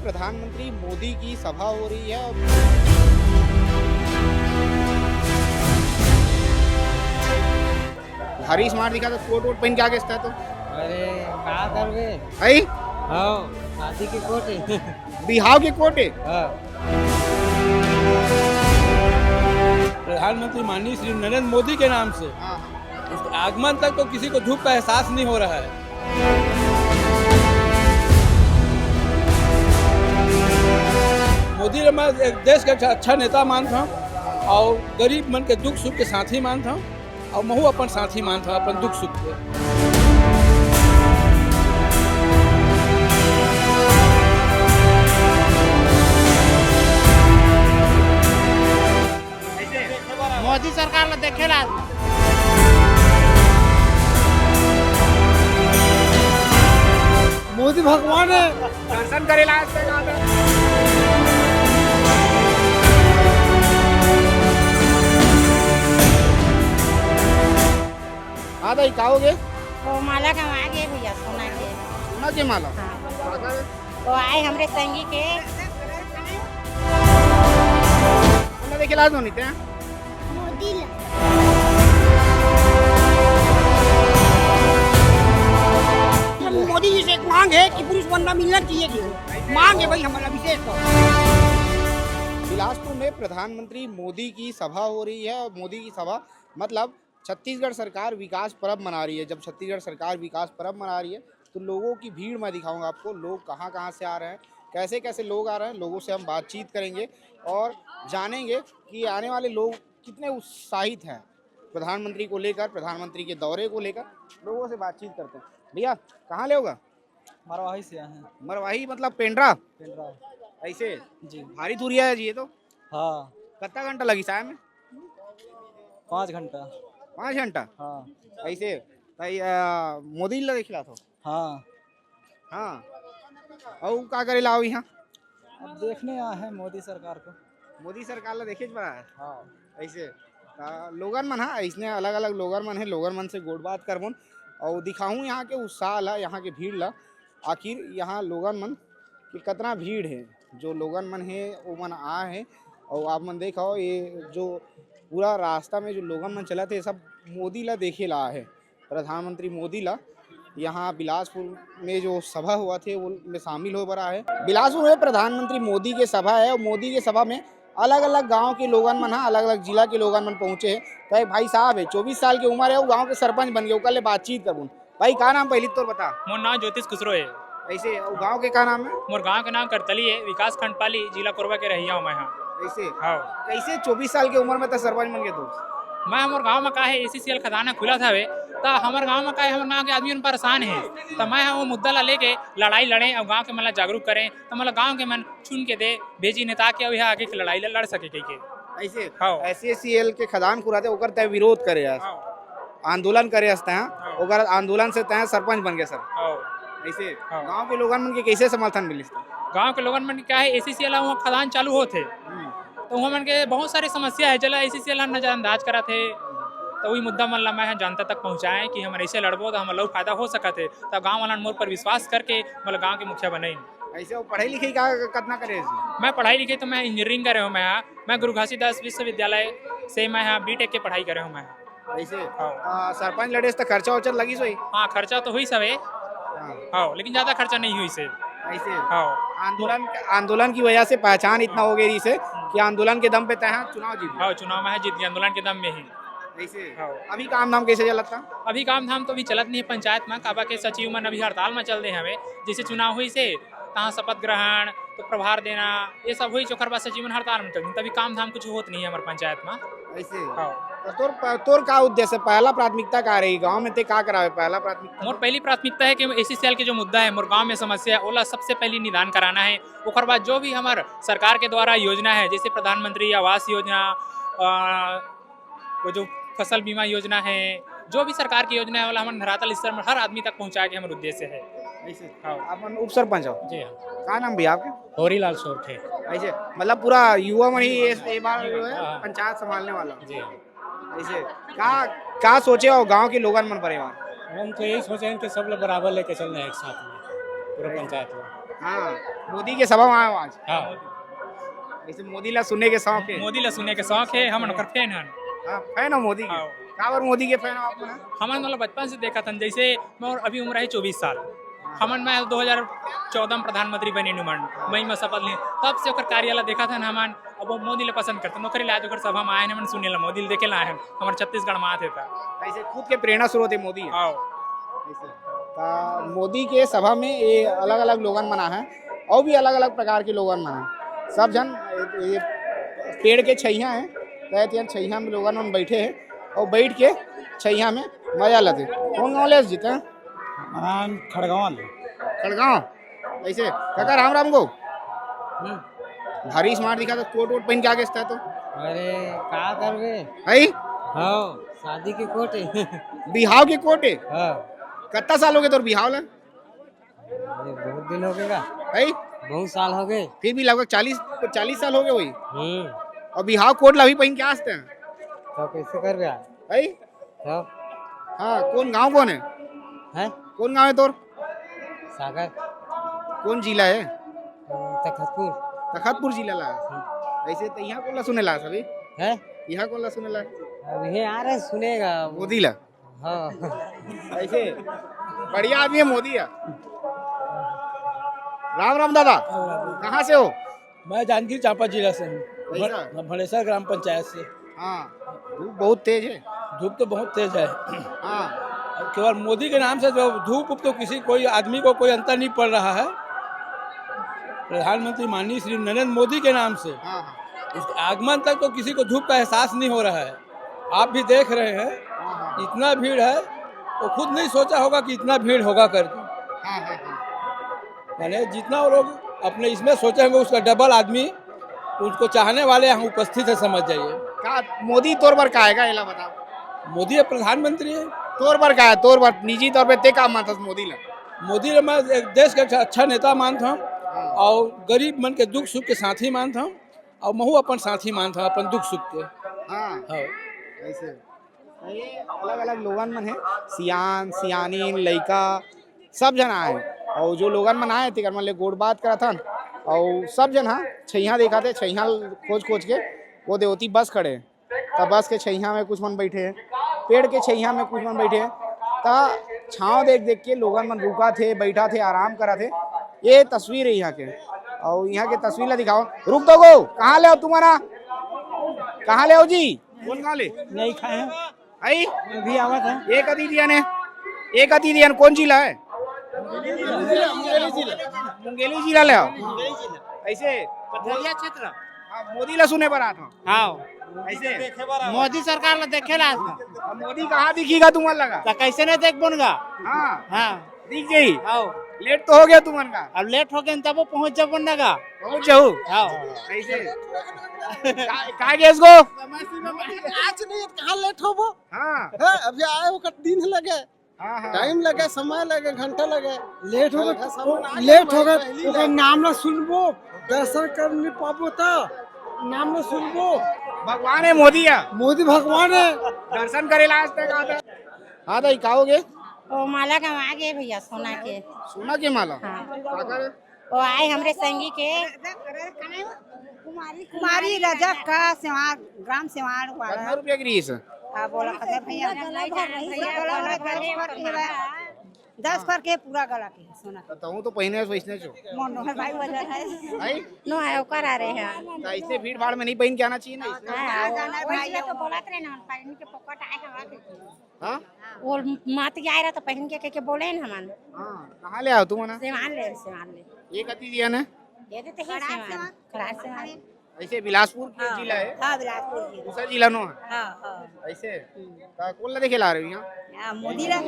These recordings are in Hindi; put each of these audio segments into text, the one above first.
प्रधानमंत्री मोदी की सभा हो रही है। भारी स्मार्ट दिखा तो कोट वोट पहन के आगे है तो अरे का करबे आई हाँ शादी के कोट है बिहाव के कोट है। हाँ। प्रधानमंत्री माननीय श्री नरेंद्र मोदी के नाम से इस आगमन तक तो किसी को धूप का एहसास नहीं हो रहा है। मोदी मैं एक देश का अच्छा नेता मानता हूँ और गरीब मन के दुख सुख के साथी मानता हूँ और महू अपन साथी मानता हूँ अपन दुख सुख के। मोदी सरकार देखेला मोदी भगवान है, दर्शन करेला हाँ भाई खाओगे तो माला कमा के भैया सोना के सोना के माला। हाँ। तो आए हमरे संगी के देखे लाज होनी थे मोदी मोदी जी से एक मांग है कि पुरुष बनना मिलना चाहिए थी। मांग है भाई हमारा विशेष तो। बिलासपुर में प्रधानमंत्री मोदी की सभा हो रही है और मोदी की सभा मतलब छत्तीसगढ़ सरकार विकास पर्व मना रही है। जब छत्तीसगढ़ सरकार विकास पर्व मना रही है तो लोगों की भीड़ मैं दिखाऊंगा आपको, लोग कहाँ कहाँ से आ रहे हैं, कैसे कैसे लोग आ रहे हैं। लोगों से हम बातचीत करेंगे और जानेंगे कि आने वाले लोग कितने उत्साहित हैं प्रधानमंत्री को लेकर, प्रधानमंत्री के दौरे को लेकर। लोगों से बातचीत करते हैं। भैया कहाँ ले होगा? मरवाही से हैं। मरवाही मतलब पेंड्रा पेंड्रा ऐसे जी भारी दूरिया है जी ये तो। हाँ कितना घंटा लगी साहब में? 5 घंटा 5 घंटा हाँ ऐसे ताई मोदी लगे खिला तो हाँ। हाँ और का करे लाओ यहाँ अब देखने आए हैं मोदी सरकार को। मोदी सरकार ला देखे पड़ा है हाँ ऐसे लोगन मन हाँ ऐसने अलग अलग लोगन मन है। लोगन मन से गोट बात करबन और दिखाऊं यहाँ के उत्साह ला, यहाँ के भीड़ ला। आखिर यहाँ लोगन मन की कितना भीड़ है। जो लोगन मन है वो मन आ है और आप मन देखो ये जो पूरा रास्ता में जो लोगन मन चला थे सब मोदी ला देखे ला है। प्रधानमंत्री मोदी ला यहाँ बिलासपुर में जो सभा हुआ थे वो में शामिल हो रहा है। बिलासपुर में प्रधानमंत्री मोदी के सभा है और मोदी के सभा में अलग अलग गांव के लोगन मन हाँ अलग अलग जिला के लोगन मन पहुंचे हैं। तो एक भाई साहब है 24 साल की उम्र है, वो गांव के सरपंच बन गए। कल बातचीत करूँ भाई का नाम पहले तो बता। मोर नाम ज्योतिष खुसरो है। ऐसे और गांव के का नाम है? मोर गांव के नाम करतली है, विकास खंड पाली, जिला कोरबा के रहिया हूँ मैं यहाँ। ऐसे हाँ कैसे 24 साल की उम्र में तो सरपंच बन गए तो? मैं हमारे गांव में का है ACCL खजाना खुला था वे तो हमारे गांव में का है हमारे गांव के आदमी परेशान है तो मैं वो मुद्दा ला लेके लड़ाई लड़े और गांव के मतलब जागरूक करें तो मतलब गांव के मन चुन के दे भेजी नेता के यहाँ आगे की लड़ाई लड़ सके कहीं के ऐसे हाँ। ACCL के खदान खुराते ओकर तय विरोध करे आंदोलन करे हस्ते हैं ओकर आंदोलन से तय सरपंच बन गए सर। ऐसे गांव के लोगन मन के कैसे समर्थन मिली? गाँव के लोगन मन क्या है ACCL वहाँ खदान चालू होते तो वहाँ मन के बहुत सारी समस्या है जला ACCL नजरअंदाज करा थे तो वही मुद्दा मन ला मैं जनता तक पहुँचाएं कि हम ऐसे लड़बो तो हम लोग फायदा हो सका थे तो गाँव वाला मोर पर विश्वास करके मतलब गाँव के मुखिया बने। ऐसे वो पढ़ाई लिखाई का कितना करे? मैं पढ़ाई लिखाई तो मैं इंजीनियरिंग कर रहा हूँ। मैं गुरु घासीदास विश्वविद्यालय से मैं यहाँ B.Tech के पढ़ाई कर रहा हूँ मैं। ऐसे सरपंच लड़े तो खर्चा वर्चा लगी सोई? हाँ खर्चा तो हुई सब है हाँ लेकिन ज्यादा खर्चा नहीं हुई से। ऐसे हाँ आंदोलन की वजह से पहचान इतना हो गई से कि आंदोलन के दम पे तय चुनाव जीत गए। हाँ चुनाव में है जीत गया आंदोलन के दम में ही। ऐसे हाँ। अभी काम धाम कैसे चलता? अभी काम धाम तो अभी चलत नहीं है पंचायत में। काबा के सचिव मन अभी हड़ताल में चल रहे हमें जैसे चुनाव हुई से तहाँ शपथ ग्रहण तो प्रभार देना ये सब हुई चोखर बाद सचिव मन हड़ताल में चल तभी काम धाम कुछ होत नहीं है हमारे पंचायत में। ऐसे हाँ तो तोर का उद्देश्य पहला प्राथमिकता का रही गांव में ते का करावे? पहला प्राथमिकता मोर पहली प्राथमिकता है कि ACCL के जो मुद्दा है मोर गांव में समस्या है ओला सबसे पहले निदान कराना है। उसके बाद जो भी हमारे सरकार के द्वारा योजना है जैसे प्रधानमंत्री आवास योजना वो जो फसल बीमा योजना है जो भी सरकार की योजना है वाला हमारे धरातल स्तर में हर आदमी तक पहुँचाए के हमारा उद्देश्य है। ऐसे हाँ। आप उप सरपंच हो? जी हाँ। का नाम भैया आपके? होरीलाल सोरठे। ऐसे मतलब पूरा युवा में ही ये बार जो है पंचायत संभालने वाला। जी ऐसे का सोचे हो गांव के लोगन मन परिवार? हम तो यही सोचे हैं कि सब लोग बराबर लेके चलना है एक साथ में पूरा पंचायत में। हाँ मोदी के सभा में आयो आज हाँ ऐसे मोदी ला सुनने के शौक है मोदी ला सुने के शौक है हम ओकर फैन हन हाँ, फैन हो मोदी के हाँ। काबर मोदी के फैन हो आप मन? हमन मतलब बचपन से देखा था जैसे मोर अभी उम्र है 24 साल हमन मैं 2014 में प्रधानमंत्री बनी नुमन मई में शपथ ली तब से ओकर कार्यालय देखा था हमन अब वो मोदी ले पसंद करते नौकरी ला ओकर सभा में आए हमन सुने ला मोदी ले देखे ला है हमारे छत्तीसगढ़ में आते था ऐसे खुद के प्रेरणा स्रोत है मोदी है। आओ ऐसे मोदी के सभा में ये अलग अलग लोगन मना है और भी अलग अलग प्रकार के लोगन मना है सब जन ये पेड़ के छैया हैं कहते हैं छैया में लोगन मन बैठे हैं और बैठ के छैया में मजा लेते कौन गाँव ले जीते हैं खड़गवाल खड़गांव ऐसे काका राम राम को भारी स्मार्ट दिखा तो कोट वोट पहन के आगे तो अरे का करबे है हाँ शादी के कोट है बिहाव के कोट है हाँ कितना साल हो गए तोर बिहाव ला अरे बहुत दिन हो गएगा है बहुत साल हो गए फिर भी लगभग 40 साल हो गए वही हम्म और बिहाव कोट ला भी पहन के आते हैं तो कैसे करबे है तो हाँ कौन गांव कौन है है कौन गांव है तोर सागर कौन जिला है तखतपुर तखतपुर जिला ला ऐसे तो यहाँ कौन ला सुने ला सभी है यहाँ कौन ला सुने ला अब ये आ रहे सुनेगा मोदी ला हाँ ऐसे बढ़िया आदमी है मोदी है राम राम दादा कहाँ से हो मैं जांजगीर चांपा जिला से हूँ कैसा? भड़ेसर ग्राम पंचायत से। हाँ धूप बहुत तेज है धूप तो बहुत तेज है हाँ और केवल मोदी के नाम से जो धूप उप तो किसी कोई आदमी को कोई अंतर नहीं पड़ रहा है। प्रधानमंत्री माननीय श्री नरेंद्र मोदी के नाम से हाँ हाँ उसके आगमन तक तो किसी को धूप का एहसास नहीं हो रहा है। आप भी देख रहे हैं इतना भीड़ है वो खुद नहीं सोचा होगा कि इतना भीड़ होगा करके हाँ हाँ हाँ यानी जितना वो लोग अपने इसमें सोचे होंगे उसका डबल आदमी उसको चाहने वाले यहाँ उपस्थित है समझ जाइए। का मोदी तौर पर का आएगा ये बताओ मोदी अब प्रधानमंत्री है। तौर पर का है तौर पर निजी तौर पे ते काम मानता मोदी ला मोदी ने मैं एक देश का अच्छा नेता मानता हूँ और गरीब मन के दुख सुख के साथी मानता हूँ और महू अपन साथी मानता हूँ अपन दुख सुख के। हाँ हाँ ऐसे ये अलग अलग लोगन मन है सियान सियानीन लड़का सब जन आए और जो लोगन मन आए थे मन ले गोड़ बात करा था और सब जन हाँ छैया देखा थे छैया खोज खोज के वो देवती बस खड़े तब बस के छैया में कुछ मन बैठे हैं पेड़ के छैया में कुछ मन बैठे हैं ता छाँव देख देख के लोगन मन रुका थे बैठा थे आराम करा थे। ये तस्वीर है यहाँ के और यहाँ के तस्वीर ला दिखाओ रुक दो गो कहाँ ले आओ तुम्हारा कहाँ ले आओ जी कौन कहाँ ले नहीं खाए हैं आई अभी आवत है एक अतिथियन है एक अतिथियन कौन जिला है मुंगेली जिला ले आओ ऐसे बलिया क्षेत्र हाँ, मोदी ला सुने पर आता हाँ ऐसे मोदी सरकार ला देखेला अब मोदी कहाँ दिखेगा तुम्हारा लगा तो कैसे नहीं देख बनगा हाँ हाँ दिख गई आओ लेट तो हो गया तुम्हारा का अब लेट हो गए तब वो पहुंच जब बनगा पहुंच जाओ आओ ऐसे का गैस को आज नहीं कहाँ लेट हो वो हाँ है अभी आए वो दिन लगे हाँ हाँ टाइम लगे समय लगे घंटा लगे लेट हो गए लेट हो गए नाम ना सुनबो दर्शन कर नहीं पाबो तो नाम ना सुनबो भगवान है मोदी है मोदी भगवान है दर्शन करेला आज तक आता हाँ दाई का हो गए वो माला गंवा गए भैया सोना के सोना के माला हाँ काकर वो आए हमरे संगी के कुमारी रजक का सेवार ग्राम सेवार कितना वाला रुपया की रही है बोला भैया भैया 10 फर के पूरा गला के सोना तो हूँ तो पहने वैसने छो मनोहर भाई वजह है भाई नो आयो कर आ रहे हैं तो ऐसे भीड़ भाड़ में नहीं पहन के आना चाहिए ना इसमें वैसे तो बोलत रहे ना पहन के पकड़ आए हवा के हाँ वो मात आए रहा तो पहन के कह के बोले न हमन हाँ कहाँ ले आओ तुम ना सेवान ले एक अति दिया ना ये देते हैं सेवान खरार सेवान ऐसे बिलासपुर की जिला है हां बिलासपुर की दूसरा जिला नो है हां हां ऐसे तो कौन ला देखे ला रहे हो यहाँ मोदी ला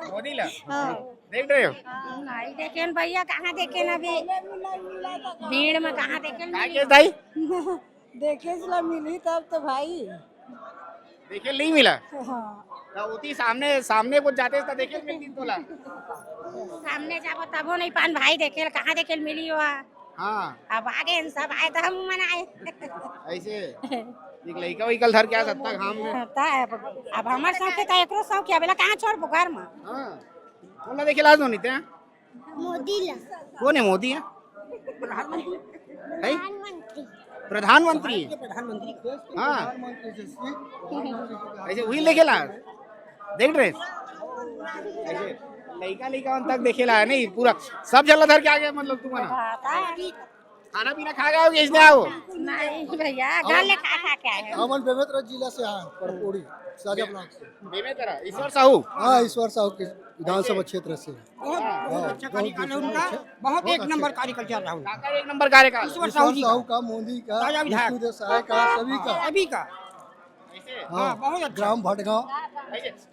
मोदी ला हां देख रहे हो नहीं देखे न भैया कहाँ देखे न अभी भीड़ में कहाँ देखे क्या केस भाई देखे ला मिली तब तो भाई देखे नहीं मिला हां तो उती सामने कुछ जाते तो देखे मिलती तो ला सामने जाबो तबो नहीं पान भाई देखे कहाँ देखे मिली हुआ हाँ अब आगे सब आए तो हम मनाए ऐसे एक लड़का वहीकल धर के आ सकता घाम में अब हमारे शौक है तो एकरो शौक है बेला कहाँ छोड़ घर में हाँ कौन ला देखे लाज नहीं थे मोदी ला कौन है मोदी है प्रधानमंत्री हाँ ऐसे वही लेके ला देख रहे ऐसे लड़का लड़का तक देखे ला है नहीं पूरा सब जलाधर के आगे मतलब तुम्हारा खाना पीना खा गया होगे इसने आओ नहीं भैया घर ले खा खा के आए हैं। हमन बेमेतरा जिला से आए परपोड़ी साजा ब्लॉक से। बेमेतरा ईश्वर साहू हाँ ईश्वर साहू के विधानसभा क्षेत्र से। बहुत अच्छा कार्यकाल है उनका, बहुत एक नंबर कार्यकाल चल रहा है उनका। काका एक नंबर कार्यकाल ईश्वर साहू जी साहू का, मोदी का, राजा विधायक। विष्णुदेव सहाय का, सभी का। हाँ बहुत अच्छा। ग्राम भटगांव।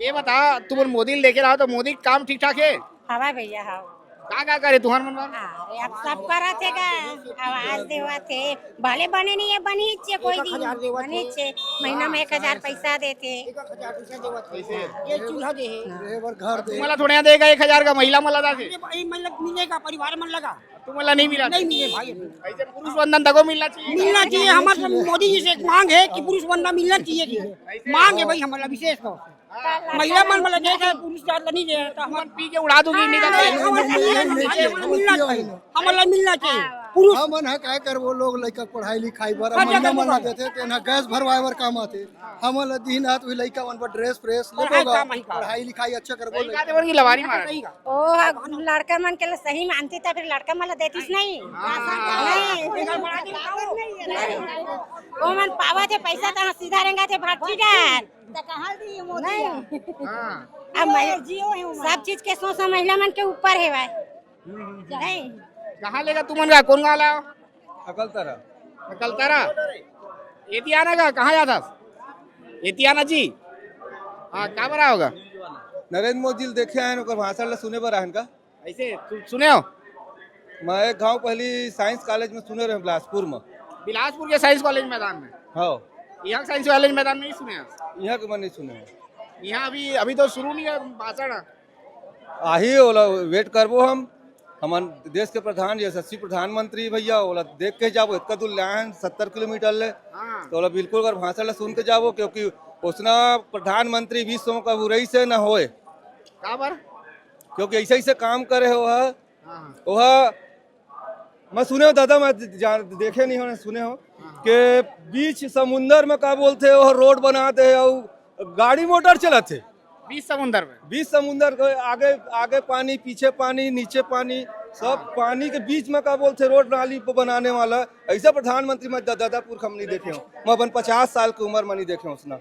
ये बता तुम मोदी लेके रहा तो मोदी काम ठीक ठाक है हवा भैया हाँ का करे तुम्हार मनवा अरे अब सब करा थे का आवाज देवा थे भले बने नहीं है बनी छे कोई दिन बनी छे महीना में 1000 पैसा देते 1000 पैसा देवत ये चूल्हा दे है घर दे। तुम्हाला थोड़ा देगा 1000 का महिला मला दाके ये मतलब मिलेगा परिवार मन लगा तुम्हाला नहीं मिला नहीं मिले भाई ऐसे पुरुष वंदन तको मिलना चाहिए मिलना चाहिए। हमारे मोदी जी से एक मांग है कि पुरुष बनना मिलना चाहिए जी मांग है भाई हमारा विशेष तौर से महिला मन वाला जैसा पुरुष ज्यादा नहीं दे तो हम पी के उड़ा दूंगी नहीं हमारा मिलना चाहिए पुरुष हमन है काय कर वो लोग लड़का पढ़ाई लिखाई बर महीना मना देते थे ना गैस भरवाए बर काम आते हमन ला दिन रात वही लड़का मन पर ड्रेस फ्रेस लेबोगा पढ़ाई लिखाई अच्छा करबो का देवर की लवारी मार ओ लड़का मन के लिए सही मानती था फिर लड़का मला देतीस नहीं वो मन पावा थे पैसा तो सीधा रहेगा थे भाटी डाल अब सब चीज के सोच महिला मन के ऊपर है भाई नहीं कहाँ लेगा तुमन का कौन गाला अकलतरा एतियाना का कहाँ जाता एतियाना जी हाँ क्या बना होगा नरेंद्र मोदी जी देखे आए ओकर भाषण ला सुने बर आहन का ऐसे सुने हो मैं एक गांव पहली साइंस कॉलेज में सुने रहे बिलासपुर में बिलासपुर के साइंस कॉलेज मैदान में हाँ यहाँ साइंस कॉलेज मैदान में नहीं सुने यहाँ के मन नहीं सुने यहाँ अभी तो शुरू नहीं है भाषण आही ओला वेट करबो हम हमार देश के प्रधान यशस्वी प्रधानमंत्री भैया ओला देख के जाबो इतना दूर लाइन 70 किलोमीटर ले तो ओला बिल्कुल अगर भाषण ला सुन के जाबो क्योंकि उसना प्रधानमंत्री विश्व का बुराई से न होए क्योंकि ऐसे ऐसे काम करे हो वह मैं सुने हो दादा मैं देखे नहीं हो सुने हो कि बीच समुंदर में क्या बोलते हो रोड बनाते है और गाड़ी मोटर चलाते बीच समुंदर में बीच समुंदर के आगे आगे पानी पीछे पानी नीचे पानी सब पानी के बीच में क्या बोलते रोड नाली बनाने वाला ऐसा प्रधानमंत्री मैं दादापुर हम नहीं देखे हूँ मैं अपन 50 साल की उम्र में नहीं देखे हूँ उसना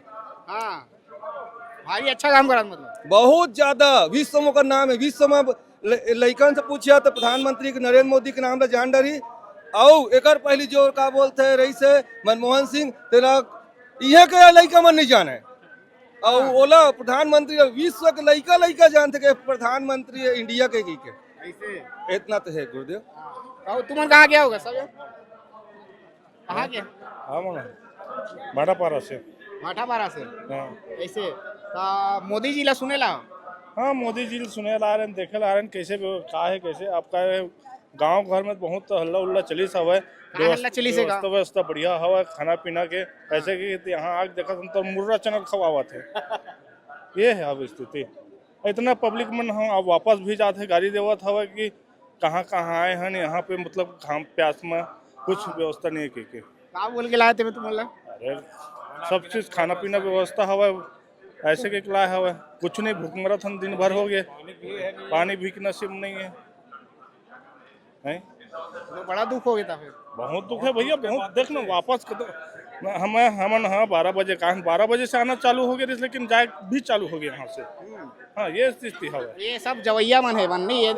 भाई अच्छा काम करा मतलब बहुत ज्यादा विश्व में का नाम है विश्व में लड़कन से पूछिया तो प्रधानमंत्री के नरेंद्र मोदी के नाम जान डरी और एक पहली जो का बोलते रही से मनमोहन सिंह तेरा यह के लड़का मन नहीं जाने और ओला प्रधानमंत्री विश्व के लड़का लड़का जानते के प्रधानमंत्री इंडिया के ऐसे इतना तो है गुरुदेव तुम कहाँ गया होगा सब कहाँ गया भाटापारा से ऐसे मोदी जी ला सुने ला हाँ मोदी जी सुने ला रहे देखे ला रहे कैसे का है कैसे आपका गांव घर में बहुत हल्ला उल्ला चली सब है व्यवस्था बढ़िया हवा खाना पीना के ऐसे कि यहाँ आग देखा तो मुर्रा चना खवावा थे ये है अब स्थिति इतना पब्लिक में हम अब वापस भी जाते गाड़ी देवत हवा कि कहाँ कहाँ आए हैं यहाँ पे मतलब घाम प्यास में कुछ व्यवस्था नहीं है क्या बोल के लाए थे तुम अरे सब चीज खाना पीना व्यवस्था हवा ऐसे के लाए हवा कुछ नहीं भूख मरा था दिन भर हो गए पानी भी नसीब नहीं है तो बड़ा दुख हो गया था फिर बहुत दुख है भैया बहुत देख लो वापस हम हाँ 12 बजे कहा 12 बजे से आना चालू हो गया लेकिन जाए भी चालू हो गया यहाँ से हाँ ये स्थिति है ये सब जवैया मन है मन नहीं ये